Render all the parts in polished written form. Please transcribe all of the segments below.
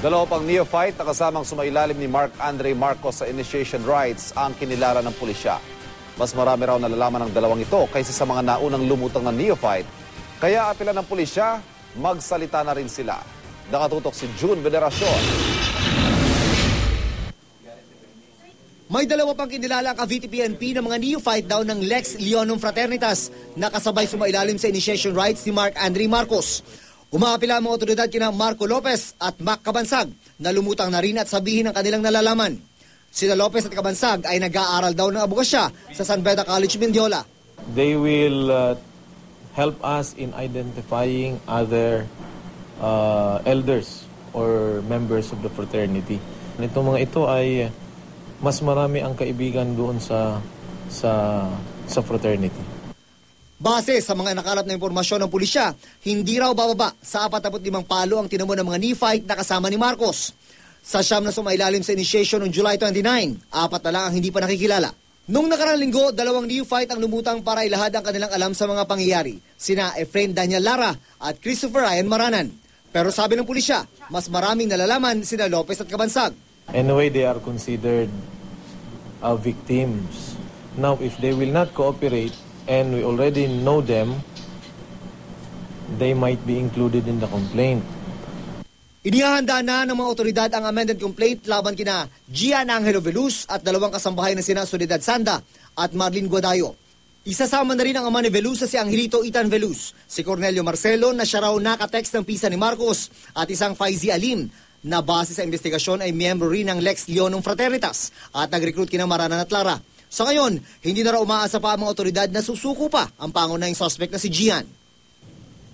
Dalawa pang neophyte na kasamang sumailalim ni Mark Andre Marcos sa initiation rites ang kinilala ng pulisya. Mas marami raw nalalaman ng dalawang ito kaysa sa mga naunang lumutang na neophyte. Kaya apela ng pulisya, magsalita na rin sila. Nakatutok si June Veneracion. May dalawa pang kinilala ang Cavite-PNP ng mga neophyte daw ng Lex Leonum Fraternitas na kasabay sumailalim sa initiation rites ni Mark Andre Marcos. Umaapila ang mga otoridad kina Marco Lopez at Mac Cabansag na lumutang na rin at sabihin ang kanilang nalalaman. Sina Lopez at Cabansag ay nag-aaral daw ng abogacya sa San Beda College, Mendiola. They will help us in identifying other elders or members of the fraternity. Itong mga ito ay mas marami ang kaibigan doon sa fraternity. Base sa mga nakalap na impormasyon ng pulisya, hindi raw bababa sa 45 palo ang tinamo ng mga neophyte na kasama ni Marcos. Sa siyam na sumailalim sa initiation noong July 29, 4 na lang ang hindi pa nakikilala. Noong nakarang linggo, 2 neophyte ang lumutang para ilahad ang kanilang alam sa mga pangyayari, sina Efrain Daniel Lara at Christopher Ryan Maranan. Pero sabi ng pulisya, mas maraming nalalaman sina Lopez at Cabansag. Anyway, they are considered victims. Now, if they will not cooperate, and we already know them, they might be included in the complaint. Inihahanda na ng mga otoridad ang amended complaint laban kina Gian Angelo Veluz at dalawang kasambahay na sina Soledad Sanda at Marlene Guadayo. Isasama na rin ang ama ni Veluz sa si Angelito Itan Veluz, si Cornelio Marcelo na siya raw nakatext ng pisa ni Marcos at isang Faizi Alim na base sa investigasyon ay miyembro rin ng Lex Leonum Fraternitas at nag-recruit kina Maranan at Lara. Sa ngayon, hindi na raw umaasa pa ang mga otoridad na susuko pa ang pangunahing suspect na si Gian.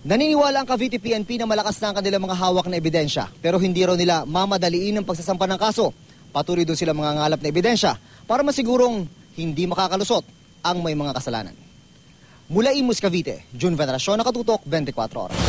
Naniniwala ang Cavite-PNP na malakas na ang kanilang mga hawak na ebidensya pero hindi raw nila mamadaliin ang pagsasampa ng kaso. Patuloy doon sila mga ngalap na ebidensya para masigurong hindi makakalusot ang may mga kasalanan. Mula Imus, Cavite, June Veneracion, Nakatutok, 24 Oras.